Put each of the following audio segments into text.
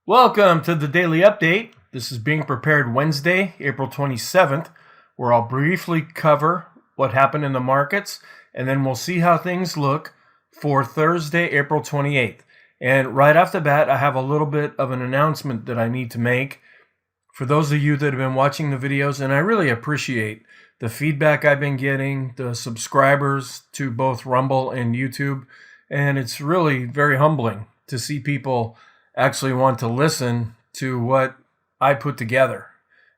Welcome to the Daily Update. This is Being Prepared Wednesday, April 27th, where I'll briefly cover what happened in the markets, and then we'll see how things look for Thursday, April 28th. And right off the bat, I have a little bit of an announcement that I need to make for those of you that have been watching the videos, and I really appreciate the feedback I've been getting, the subscribers to both Rumble and YouTube, and it's really very humbling to see people actually want to listen to what I put together.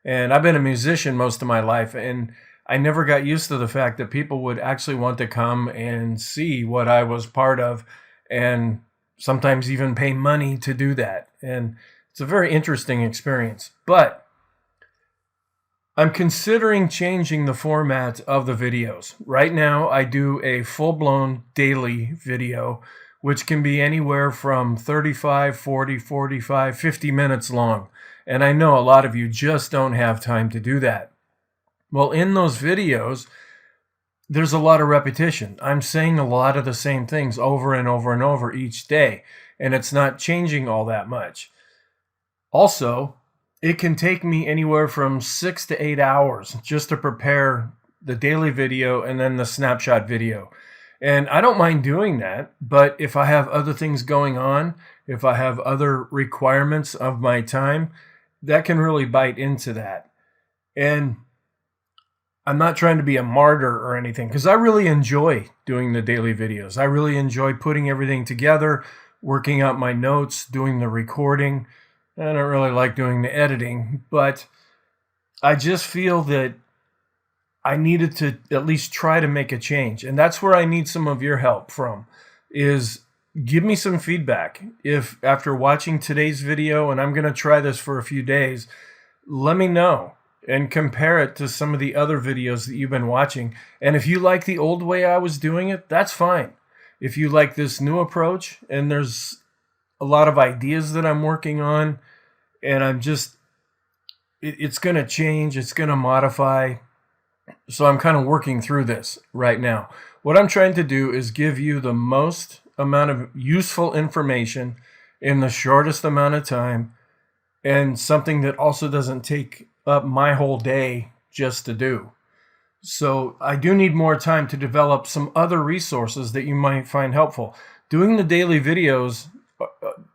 And I've been a musician most of my life, and I never got used to the fact that people would actually want to come and see what I was part of, and sometimes even pay money to do that. And it's a very interesting experience. But I'm considering changing the format of the videos. Right now, I do a full-blown daily video, which can be anywhere from 35, 40, 45, 50 minutes long. And I know a lot of you just don't have time to do that. Well, in those videos, there's a lot of repetition. I'm saying a lot of the same things over and over and over each day, and it's not changing all that much. Also, it can take me anywhere from 6 to 8 hours just to prepare the daily video and then the snapshot video. And I don't mind doing that, but if I have other things going on, if I have other requirements of my time, that can really bite into that. And I'm not trying to be a martyr or anything, because I really enjoy doing the daily videos. I really enjoy putting everything together, working out my notes, doing the recording. I don't really like doing the editing, but I just feel that I needed to at least try to make a change. And that's where I need some of your help from, is give me some feedback. If after watching today's video, and I'm going to try this for a few days, let me know and compare it to some of the other videos that you've been watching. And if you like the old way I was doing it, that's fine. If you like this new approach, and there's a lot of ideas that I'm working on, and it's going to change, it's going to modify. So I'm kind of working through this right now. What I'm trying to do is give you the most amount of useful information in the shortest amount of time, and something that also doesn't take up my whole day just to do. So I do need more time to develop some other resources that you might find helpful. Doing the daily videos,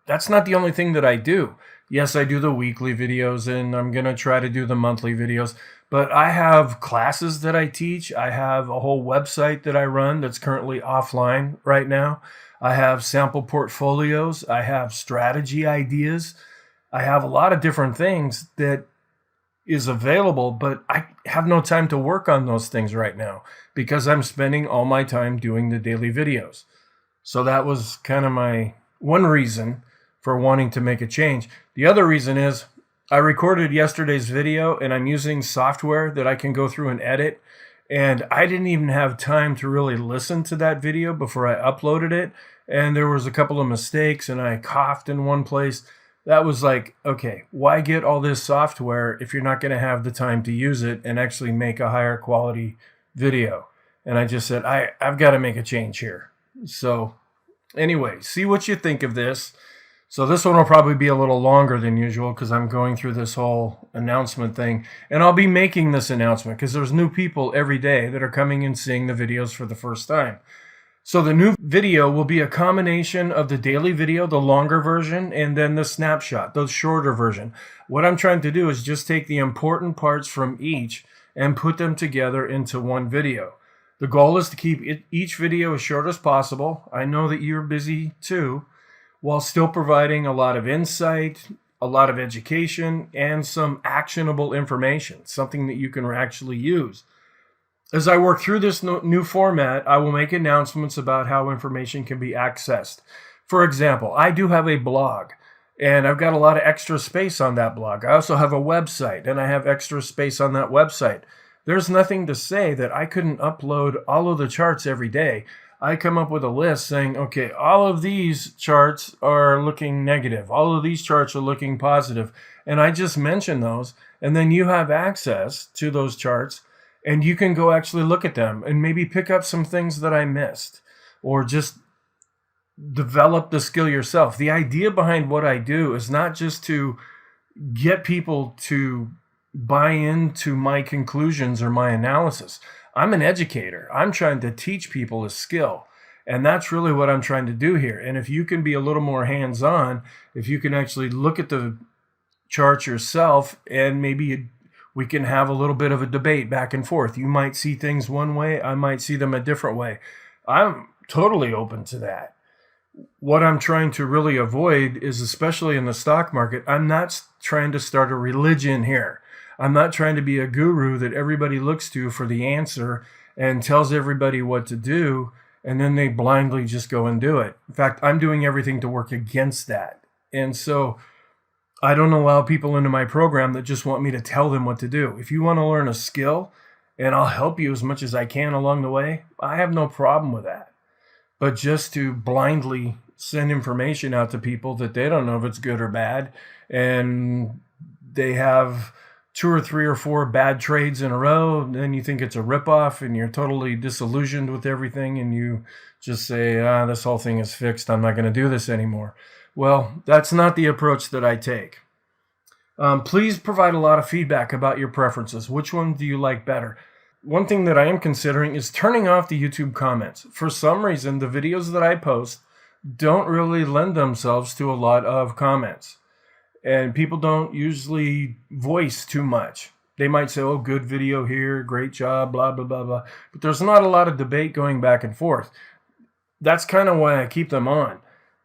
that's not the only thing that I do. Yes, I do the weekly videos, and I'm going to try to do the monthly videos. But I have classes that I teach. I have a whole website that I run that's currently offline right now. I have sample portfolios. I have strategy ideas. I have a lot of different things that is available, but I have no time to work on those things right now because I'm spending all my time doing the daily videos. So that was kind of my one reason for wanting to make a change. The other reason is I recorded yesterday's video, and I'm using software that I can go through and edit, and I didn't even have time to really listen to that video before I uploaded it, and there was a couple of mistakes, and I coughed in one place. That was like, okay, why get all this software if you're not going to have the time to use it and actually make a higher quality video? And I just said, I've got to make a change here. So anyway, see what you think of this. So this one will probably be a little longer than usual because I'm going through this whole announcement thing. And I'll be making this announcement because there's new people every day that are coming and seeing the videos for the first time. So the new video will be a combination of the daily video, the longer version, and then the snapshot, the shorter version. What I'm trying to do is just take the important parts from each and put them together into one video. The goal is to keep each video as short as possible. I know that you're busy too, while still providing a lot of insight, a lot of education, and some actionable information, something that you can actually use. As I work through this new format, I will make announcements about how information can be accessed. For example, I do have a blog, and I've got a lot of extra space on that blog. I also have a website, and I have extra space on that website. There's nothing to say that I couldn't upload all of the charts every day. I come up with a list saying, okay, all of these charts are looking negative. All of these charts are looking positive. And I just mention those, and then you have access to those charts, and you can go actually look at them and maybe pick up some things that I missed, or just develop the skill yourself. The idea behind what I do is not just to get people to buy into my conclusions or my analysis. I'm an educator. I'm trying to teach people a skill. And that's really what I'm trying to do here. And if you can be a little more hands-on, if you can actually look at the chart yourself, and maybe we can have a little bit of a debate back and forth. You might see things one way, I might see them a different way. I'm totally open to that. What I'm trying to really avoid is, especially in the stock market, I'm not trying to start a religion here. I'm not trying to be a guru that everybody looks to for the answer and tells everybody what to do, and then they blindly just go and do it. In fact, I'm doing everything to work against that. And so I don't allow people into my program that just want me to tell them what to do. If you want to learn a skill, and I'll help you as much as I can along the way, I have no problem with that. But just to blindly send information out to people that they don't know if it's good or bad, and they have 2 or 3 or 4 bad trades in a row, and then you think it's a ripoff, and you're totally disillusioned with everything, and you just say, this whole thing is fixed, I'm not going to do this anymore. Well, that's not the approach that I take. Please provide a lot of feedback about your preferences. Which one do you like better? One thing that I am considering is turning off the YouTube comments. For some reason, the videos that I post don't really lend themselves to a lot of comments. And people don't usually voice too much. They might say, oh, good video here, great job, blah, blah, blah, blah. But there's not a lot of debate going back and forth. That's kind of why I keep them on.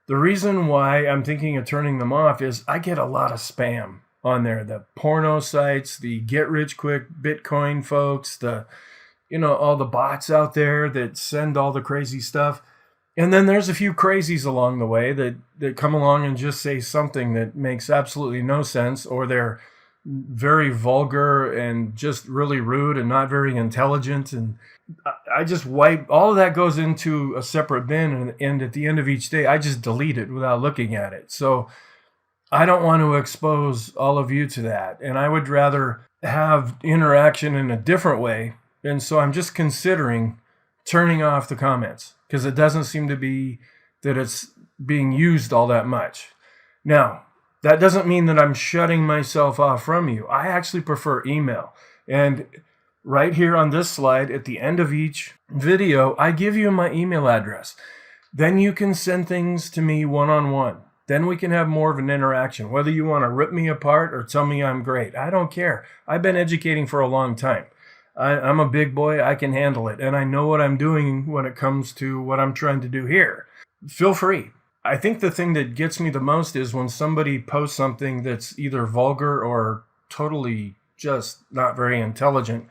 The reason why I'm thinking of turning them off is I get a lot of spam on there. The porno sites, the get-rich-quick Bitcoin folks, all the bots out there that send all the crazy stuff. And then there's a few crazies along the way that come along and just say something that makes absolutely no sense, or they're very vulgar and just really rude and not very intelligent. And I just wipe, all of that goes into a separate bin, and at the end of each day, I just delete it without looking at it. So I don't want to expose all of you to that. And I would rather have interaction in a different way. And so I'm just considering turning off the comments, because it doesn't seem to be that it's being used all that much. Now, that doesn't mean that I'm shutting myself off from you. I actually prefer email. And right here on this slide, at the end of each video, I give you my email address. Then you can send things to me one-on-one. Then we can have more of an interaction. Whether you want to rip me apart or tell me I'm great, I don't care. I've been educating for a long time. I'm a big boy. I can handle it. And I know what I'm doing when it comes to what I'm trying to do here. Feel free. I think the thing that gets me the most is when somebody posts something that's either vulgar or totally just not very intelligent.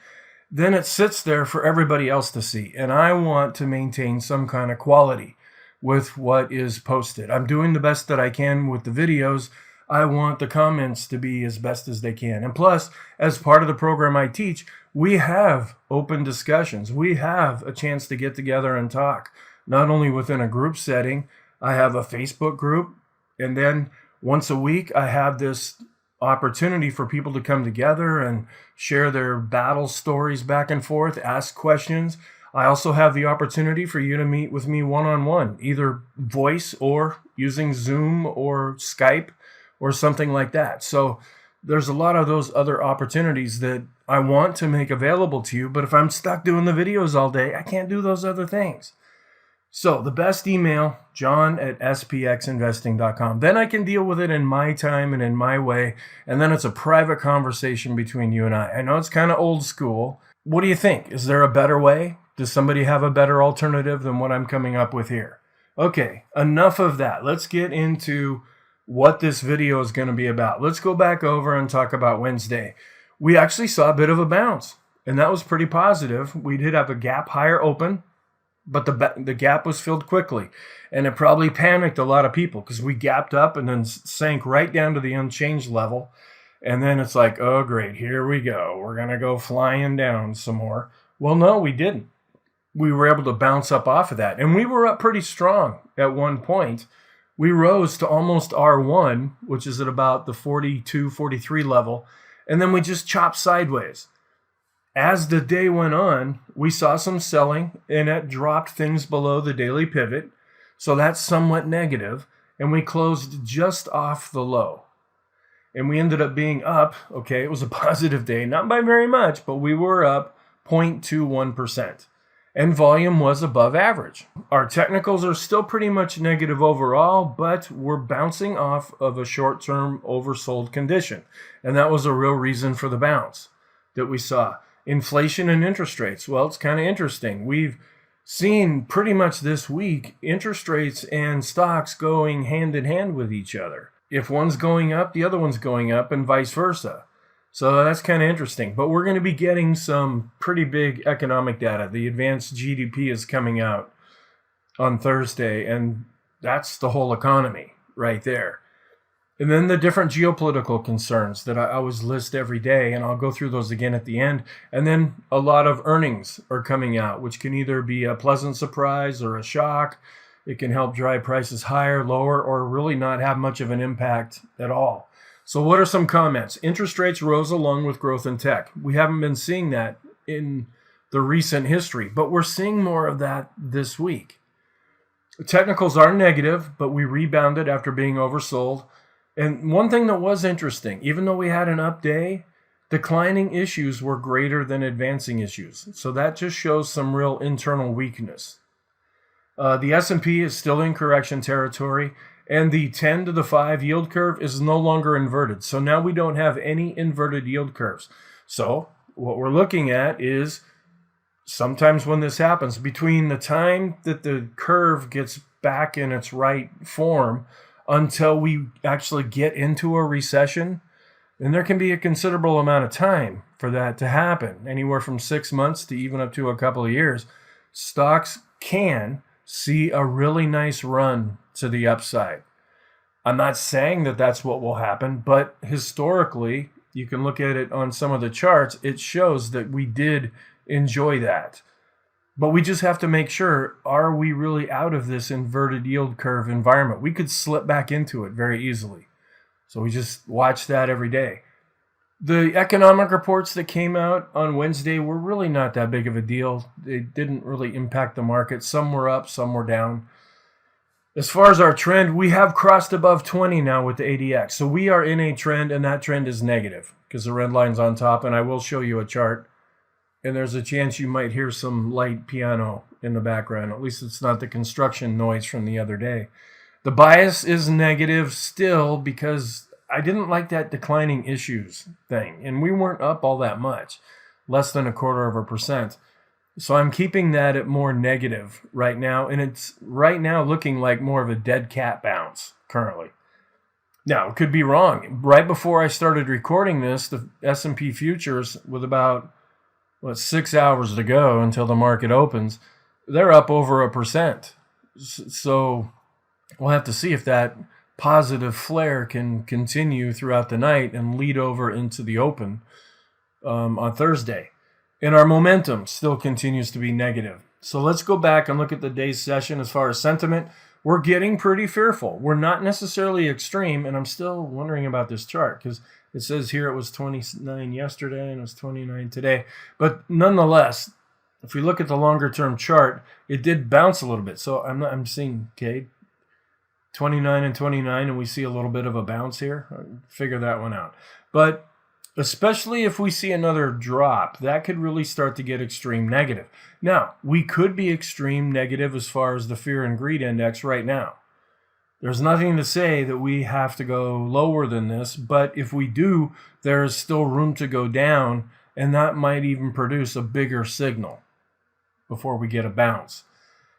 Then it sits there for everybody else to see. And I want to maintain some kind of quality with what is posted. I'm doing the best that I can with the videos. I want the comments to be as best as they can. And plus, as part of the program I teach, we have open discussions. We have a chance to get together and talk, not only within a group setting. I have a Facebook group, and then once a week, I have this opportunity for people to come together and share their battle stories back and forth, ask questions. I also have the opportunity for you to meet with me one-on-one, either voice or using Zoom or Skype or something like that. So there's a lot of those other opportunities that I want to make available to you, but if I'm stuck doing the videos all day, I can't do those other things. So the best email, john@spxinvesting.com. Then I can deal with it in my time and in my way, and then it's a private conversation between you and I. I know it's kind of old school. What do you think? Is there a better way? Does somebody have a better alternative than what I'm coming up with here? Okay, enough of that. Let's get into what this video is going to be about. Let's go back over and talk about Wednesday. We actually saw a bit of a bounce, and that was pretty positive. We did have a gap higher open, but the gap was filled quickly, and it probably panicked a lot of people because we gapped up and then sank right down to the unchanged level, and then it's like, oh great, here we go. We're going to go flying down some more. Well, no, we didn't. We were able to bounce up off of that, and we were up pretty strong at one point. We rose to almost R1, which is at about the 42, 43 level, and then we just chopped sideways. As the day went on, we saw some selling, and it dropped things below the daily pivot. So that's somewhat negative, and we closed just off the low. And we ended up being up, okay, it was a positive day, not by very much, but we were up 0.21%. And volume was above average. Our technicals are still pretty much negative overall, but we're bouncing off of a short-term oversold condition. And that was a real reason for the bounce that we saw. Inflation and interest rates. Well, it's kind of interesting. We've seen pretty much this week interest rates and stocks going hand in hand with each other. If one's going up, the other one's going up, and vice versa. So that's kind of interesting. But we're going to be getting some pretty big economic data. The advanced GDP is coming out on Thursday, and that's the whole economy right there. And then the different geopolitical concerns that I always list every day, and I'll go through those again at the end. And then a lot of earnings are coming out, which can either be a pleasant surprise or a shock. It can help drive prices higher, lower, or really not have much of an impact at all. So what are some comments? Interest rates rose along with growth in tech. We haven't been seeing that in the recent history, but we're seeing more of that this week. Technicals are negative, but we rebounded after being oversold. And one thing that was interesting, even though we had an up day, declining issues were greater than advancing issues. So that just shows some real internal weakness. The S&P is still in correction territory, and the 10 to the 5 yield curve is no longer inverted. So now we don't have any inverted yield curves. So what we're looking at is sometimes when this happens, between the time that the curve gets back in its right form until we actually get into a recession, then there can be a considerable amount of time for that to happen, anywhere from 6 months to even up to a couple of years. Stocks can see a really nice run to the upside. I'm not saying that that's what will happen, but historically, you can look at it on some of the charts, it shows that we did enjoy that. But we just have to make sure, are we really out of this inverted yield curve environment? We could slip back into it very easily. So we just watch that every day. The economic reports that came out on Wednesday were really not that big of a deal. They didn't really impact the market. Some were up, some were down. As far as our trend, we have crossed above 20 now with the ADX. So we are in a trend, and that trend is negative because the red line's on top, and I will show you a chart. And there's a chance you might hear some light piano in the background. At least it's not the construction noise from the other day. The bias is negative still because I didn't like that declining issues thing. And we weren't up all that much, less than 0.25%. So I'm keeping that at more negative right now. And it's right now looking like more of a dead cat bounce currently. Now, it could be wrong. Right before I started recording this, the S&P futures with about 6 hours to go until the market opens, they're up over 1%. So we'll have to see if that positive flare can continue throughout the night and lead over into the open on Thursday. And our momentum still continues to be negative. So let's go back and look at the day's session as far as sentiment. We're getting pretty fearful. We're not necessarily extreme, and I'm still wondering about this chart because it says here it was 29 yesterday and it was 29 today. But nonetheless, if we look at the longer term chart, it did bounce a little bit. So I'm seeing, 29 and 29, and we see a little bit of a bounce here. Figure that one out. But especially if we see another drop, that could really start to get extreme negative. Now, we could be extreme negative as far as the fear and greed index right now. There's nothing to say that we have to go lower than this, but if we do, there is still room to go down, and that might even produce a bigger signal before we get a bounce.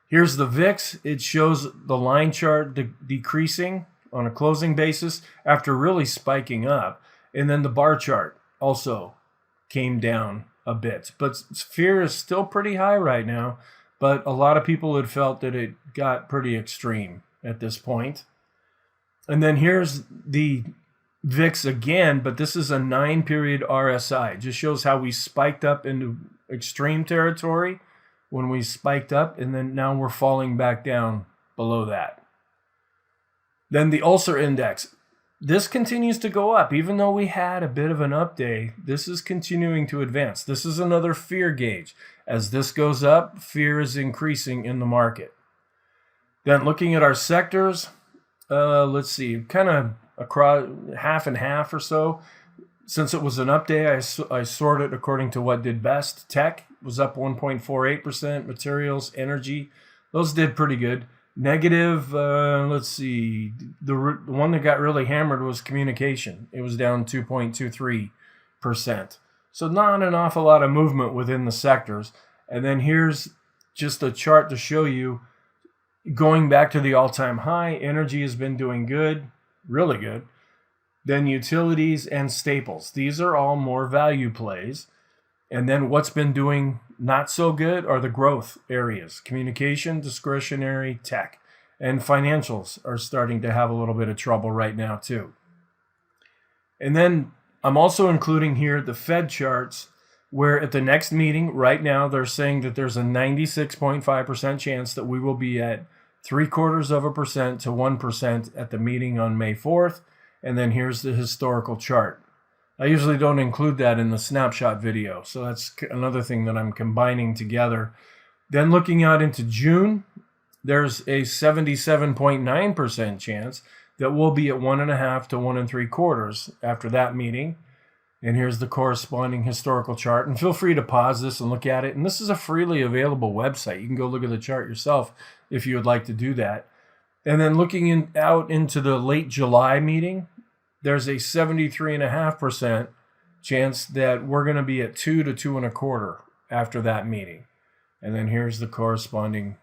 Here's the VIX. It shows the line chart decreasing on a closing basis after really spiking up. And then the bar chart also came down a bit. But fear is still pretty high right now. But a lot of people had felt that it got pretty extreme at this point. And then here's the VIX again, but this is a 9-period RSI. It just shows how we spiked up into extreme territory when we spiked up, and then now we're falling back down below that. Then the ulcer index. This continues to go up. Even though we had a bit of an up day, this is continuing to advance. This is another fear gauge. As this goes up, fear is increasing in the market. Then looking at our sectors, let's see, kind of across half and half or so. Since it was an up day, I sorted according to what did best. Tech was up 1.48%. Materials, energy, those did pretty good. Negative, let's see, the one that got really hammered was communication. It was down 2.23%. So not an awful lot of movement within the sectors. And then here's just a chart to show you, going back to the all-time high, energy has been doing good, really good. Then utilities and staples. These are all more value plays. And then what's been doing not so good are the growth areas. Communication, discretionary, tech. And financials are starting to have a little bit of trouble right now too. And then I'm also including here the Fed charts, where at the next meeting right now they're saying that there's a 96.5% chance that we will be at 0.75% to 1% at the meeting on May 4th. And then here's the historical chart. I usually don't include that in the snapshot video, so that's another thing that I'm combining together. Then looking out into June, there's a 77.9% chance that we'll be at 1.5 to 1.75 after that meeting. And here's the corresponding historical chart. And feel free to pause this and look at it. And this is a freely available website. You can go look at the chart yourself if you would like to do that. And then looking out into the late July meeting, there's a 73.5% chance that we're going to be at 2 to 2.25 after that meeting. And then here's the corresponding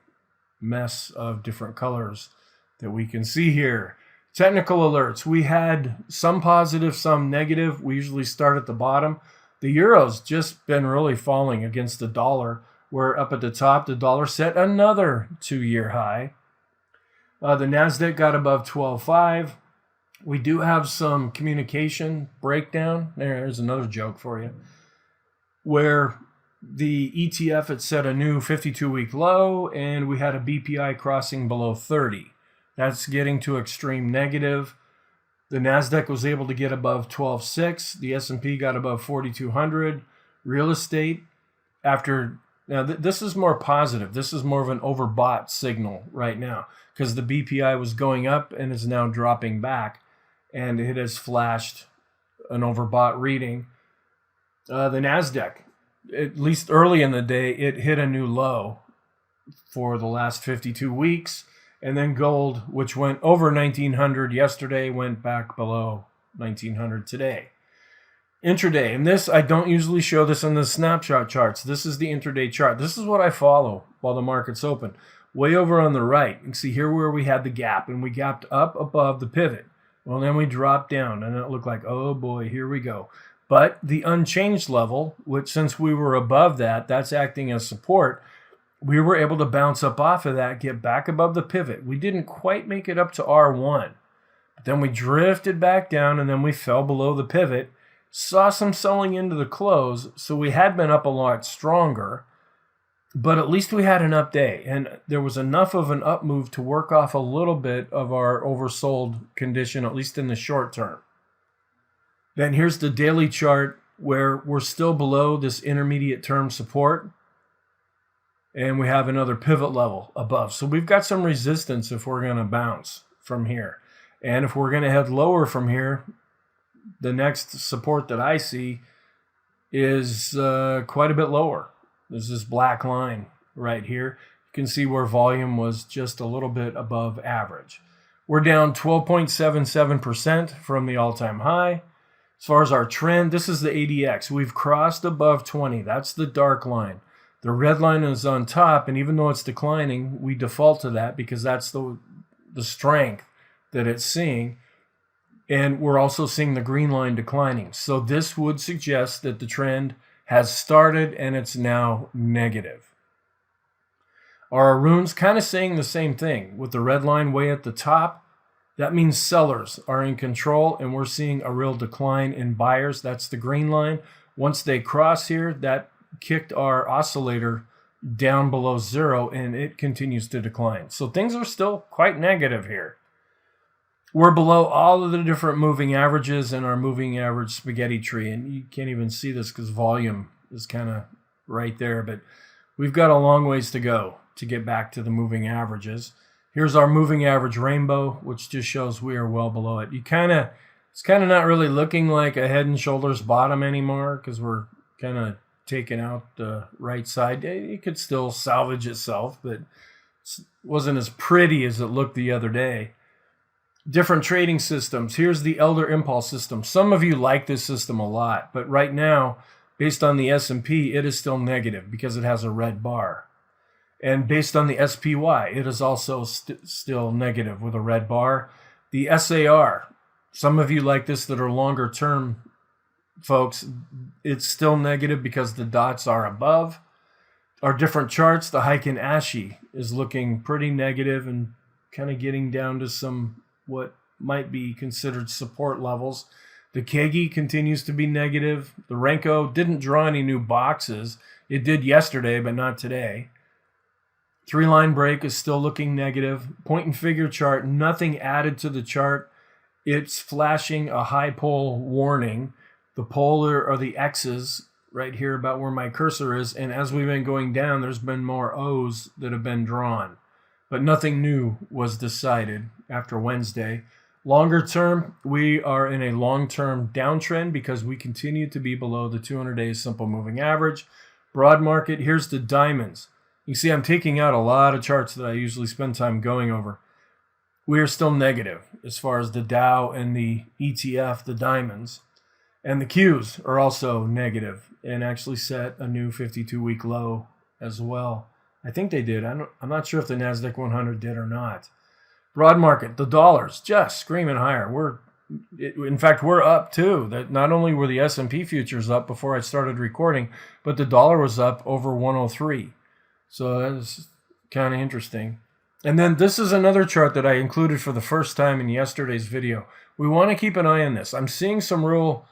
mess of different colors that we can see here. Technical alerts. We had some positive, some negative. We usually start at the bottom. The euro's just been really falling against the dollar. We're up at the top. The dollar set another 2-year high. The NASDAQ got above 12.5. We do have some communication breakdown. There's another joke for you, where the ETF had set a new 52-week low, and we had a BPI crossing below 30. That's getting to extreme negative. The NASDAQ was able to get above 12.6. The S&P got above 4,200. Real estate, now this is more positive. This is more of an overbought signal right now, because the BPI was going up and is now dropping back, and it has flashed an overbought reading. The NASDAQ, at least early in the day, it hit a new low for the last 52 weeks. And then gold, which went over 1,900 yesterday, went back below 1,900 today. Intraday, and this, I don't usually show this in the snapshot charts. This is the intraday chart. This is what I follow while the market's open. Way over on the right, you can see here where we had the gap, and we gapped up above the pivot. Well, then we dropped down, and it looked like, oh boy, here we go. But the unchanged level, which since we were above that, that's acting as support, we were able to bounce up off of that, get back above the pivot. We didn't quite make it up to R1, but then we drifted back down, and then we fell below the pivot, saw some selling into the close, so we had been up a lot stronger, but at least we had an up day, and there was enough of an up move to work off a little bit of our oversold condition, at least in the short term. Then here's the daily chart, where we're still below this intermediate term support, and we have another pivot level above. So we've got some resistance if we're going to bounce from here. And if we're going to head lower from here, the next support that I see is quite a bit lower. There's this black line right here. You can see where volume was just a little bit above average. We're down 12.77% from the all-time high. As far as our trend, this is the ADX. We've crossed above 20. That's the dark line. The red line is on top, and even though it's declining, we default to that because that's the strength that it's seeing. And we're also seeing the green line declining. So this would suggest that the trend has started and it's now negative. Our runes kind of saying the same thing. With the red line way at the top, that means sellers are in control, and we're seeing a real decline in buyers. That's the green line. Once they cross here, that kicked our oscillator down below zero, and it continues to decline. So things are still quite negative here. We're below all of the different moving averages in our moving average spaghetti tree, and you can't even see this because volume is kind of right there, but we've got a long ways to go to get back to the moving averages. Here's our moving average rainbow, which just shows we are well below it. It's kind of not really looking like a head and shoulders bottom anymore because we're kind of taking out the right side. It could still salvage itself, but it wasn't as pretty as it looked the other day. Different trading systems. Here's the Elder Impulse system. Some of you like this system a lot, but right now, based on the S&P, it is still negative because it has a red bar. And based on the SPY, it is also still negative with a red bar. The SAR, some of you like this that are longer term folks, it's still negative because the dots are above. Our different charts, the Heiken Ashi is looking pretty negative and kind of getting down to some what might be considered support levels. The Kegi continues to be negative. The Renko didn't draw any new boxes. It did yesterday, but not today. 3-line break is still looking negative. Point and figure chart, nothing added to the chart. It's flashing a high pole warning. The polar or the X's right here about where my cursor is. And as we've been going down, there's been more O's that have been drawn. But nothing new was decided after Wednesday. Longer term, we are in a long-term downtrend because we continue to be below the 200-day simple moving average. Broad market, here's the diamonds. You see, I'm taking out a lot of charts that I usually spend time going over. We are still negative as far as the Dow and the ETF, the diamonds. And the Qs are also negative and actually set a new 52-week low as well. I think they did. I'm not sure if the NASDAQ 100 did or not. Broad market, the dollars just screaming higher. In fact, we're up too. That not only were the S&P futures up before I started recording, but the dollar was up over 103. So that's kind of interesting. And then this is another chart that I included for the first time in yesterday's video. We want to keep an eye on this. I'm seeing some real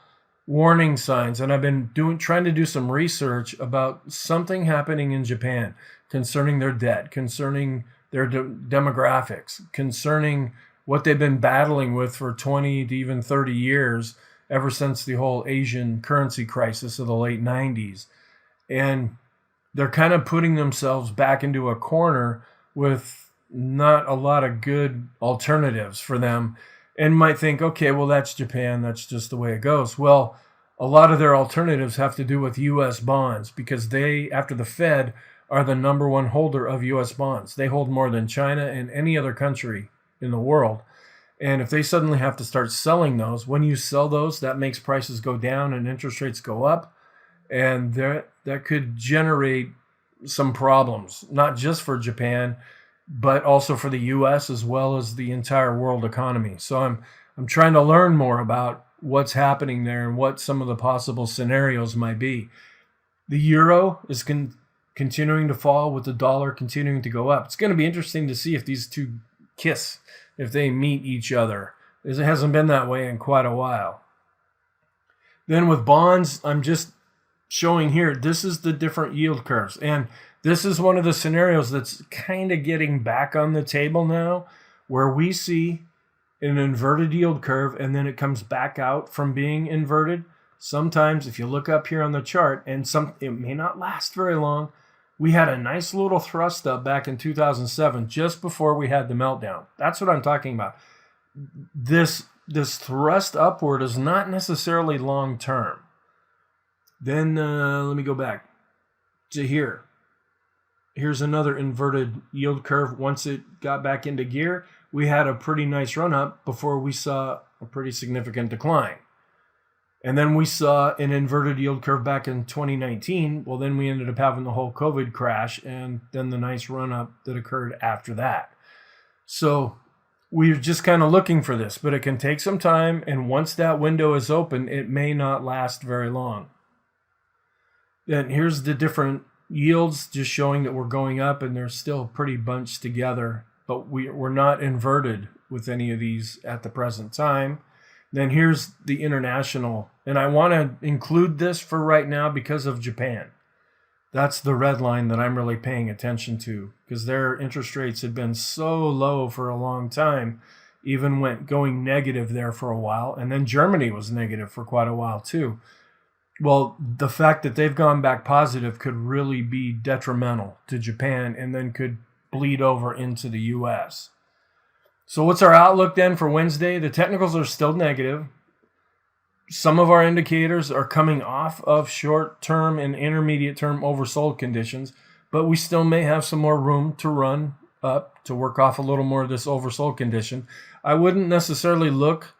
warning signs, and I've been trying to do some research about something happening in Japan concerning their debt, concerning their demographics, concerning what they've been battling with for 20 to even 30 years, ever since the whole Asian currency crisis of the late 90s. And they're kind of putting themselves back into a corner with not a lot of good alternatives for them, and might think, okay, well, that's Japan. That's just the way it goes. Well, a lot of their alternatives have to do with U.S. bonds because they, after the Fed, are the number one holder of U.S. bonds. They hold more than China and any other country in the world. And if they suddenly have to start selling those, when you sell those, that makes prices go down and interest rates go up. And that could generate some problems, not just for Japan, but also for the U.S. as well as the entire world economy. So I'm trying to learn more about what's happening there and what some of the possible scenarios might be. The euro is continuing to fall with the dollar continuing to go up. It's going to be interesting to see if these two kiss, if they meet each other. It hasn't been that way in quite a while. Then with bonds, I'm just showing here, this is the different yield curves. And this is one of the scenarios that's kind of getting back on the table now, where we see an inverted yield curve and then it comes back out from being inverted. Sometimes if you look up here on the chart, and it may not last very long, we had a nice little thrust up back in 2007, just before we had the meltdown. That's what I'm talking about. This thrust upward is not necessarily long term. Then let me go back to here. Here's another inverted yield curve. Once it got back into gear, we had a pretty nice run up before we saw a pretty significant decline. And then we saw an inverted yield curve back in 2019. Well, then we ended up having the whole COVID crash and then the nice run up that occurred after that. So we're just kind of looking for this, but it can take some time. And once that window is open, it may not last very long. Then here's the different yields, just showing that we're going up and they're still pretty bunched together, but we're not inverted with any of these at the present time. Then here's the international, and I want to include this for right now because of Japan. That's the red line that I'm really paying attention to, because their interest rates had been so low for a long time, even went going negative there for a while, and then Germany was negative for quite a while too. Well, the fact that they've gone back positive could really be detrimental to Japan and then could bleed over into the U.S. So what's our outlook then for Wednesday? The technicals are still negative. Some of our indicators are coming off of short-term and intermediate-term oversold conditions, but we still may have some more room to run up to work off a little more of this oversold condition. I wouldn't necessarily look.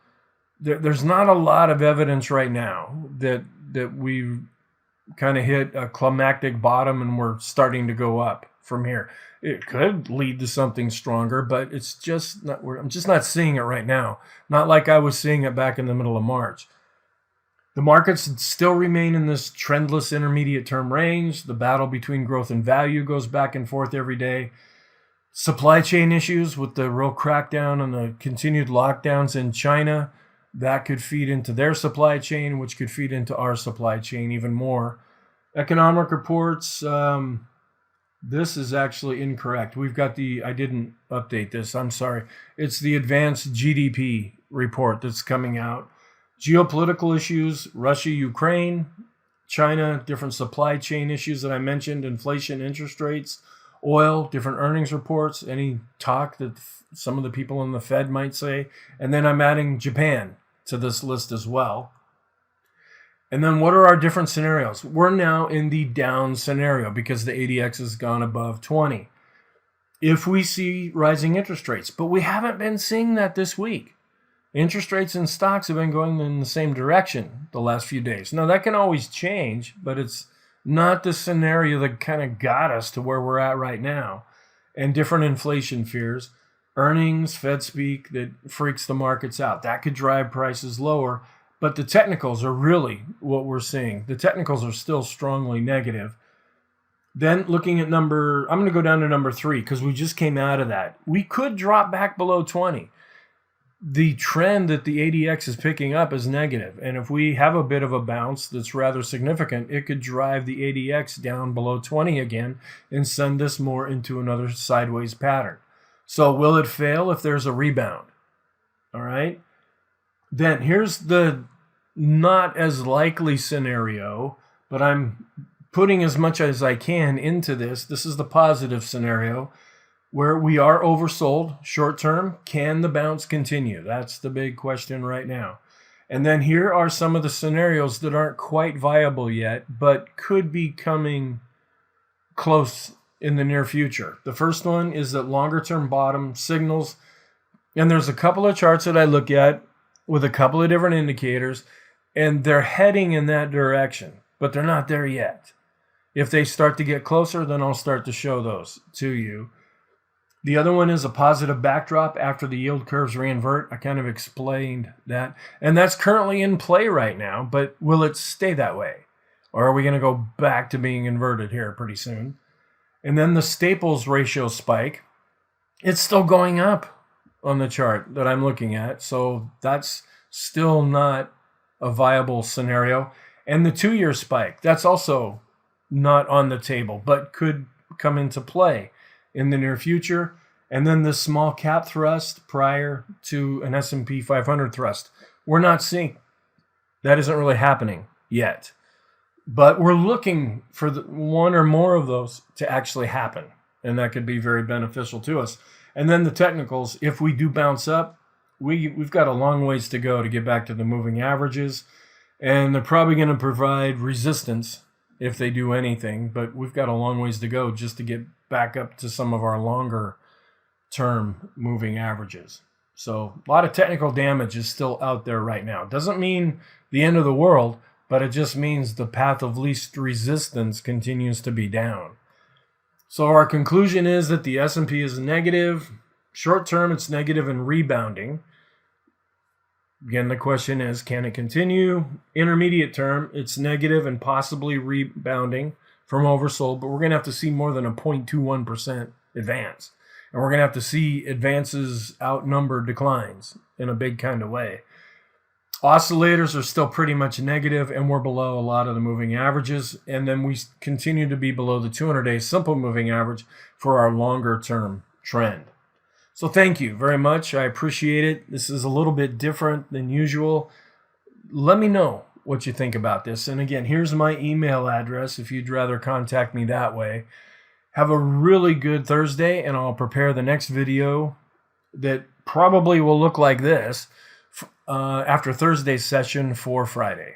There's not a lot of evidence right now that we've kind of hit a climactic bottom and we're starting to go up from here. It could lead to something stronger, but it's just not. I'm just not seeing it right now. Not like I was seeing it back in the middle of March. The markets still remain in this trendless intermediate term range. The battle between growth and value goes back and forth every day. Supply chain issues with the real crackdown and the continued lockdowns in China, that could feed into their supply chain, which could feed into our supply chain even more. Economic reports, this is actually incorrect. We've got I didn't update this, I'm sorry. It's the advanced GDP report that's coming out. Geopolitical issues, Russia, Ukraine, China, different supply chain issues that I mentioned, inflation, interest rates, oil, different earnings reports, any talk that some of the people in the Fed might say. And then I'm adding Japan to this list as well. And then what are our different scenarios? We're now in the down scenario because the ADX has gone above 20. If we see rising interest rates, but we haven't been seeing that this week. Interest rates and stocks have been going in the same direction the last few days. Now, that can always change, but it's not the scenario that kind of got us to where we're at right now. And different inflation fears, earnings, Fed speak that freaks the markets out. That could drive prices lower, but the technicals are really what we're seeing. The technicals are still strongly negative. Then looking at I'm going to go down to number 3 because we just came out of that. We could drop back below 20. The trend that the ADX is picking up is negative. And if we have a bit of a bounce that's rather significant, it could drive the ADX down below 20 again and send us more into another sideways pattern. So will it fail if there's a rebound? All right. Then here's the not as likely scenario, but I'm putting as much as I can into this. This is the positive scenario, where we are oversold short term. Can the bounce continue? That's the big question right now. And then here are some of the scenarios that aren't quite viable yet, but could be coming close in the near future. The first one is that longer term bottom signals. And there's a couple of charts that I look at with a couple of different indicators, and they're heading in that direction, but they're not there yet. If they start to get closer, then I'll start to show those to you. The other one is a positive backdrop after the yield curves reinvert. I kind of explained that. And that's currently in play right now, but will it stay that way? Or are we going to go back to being inverted here pretty soon? And then the Staples ratio spike. It's still going up on the chart that I'm looking at. So that's still not a viable scenario. And the 2-year spike, that's also not on the table, but could come into play in the near future. And then the small cap thrust prior to an S&P 500 thrust. We're not seeing. That isn't really happening yet. But we're looking for one or more of those to actually happen. And that could be very beneficial to us. And then the technicals, if we do bounce up, we've got a long ways to go to get back to the moving averages. And they're probably going to provide resistance if they do anything, but we've got a long ways to go just to get back up to some of our longer term moving averages. So a lot of technical damage is still out there right now. Doesn't mean the end of the world, but it just means the path of least resistance continues to be down. So our conclusion is that the S&P is negative. Short term, it's negative and rebounding. Again, the question is, can it continue? Intermediate term, it's negative and possibly rebounding from oversold, but we're going to have to see more than a 0.21% advance. And we're going to have to see advances outnumber declines in a big kind of way. Oscillators are still pretty much negative, and we're below a lot of the moving averages. And then we continue to be below the 200-day simple moving average for our longer-term trend. So thank you very much. I appreciate it. This is a little bit different than usual. Let me know what you think about this. And again, here's my email address if you'd rather contact me that way. Have a really good Thursday, and I'll prepare the next video that probably will look like this after Thursday's session for Friday.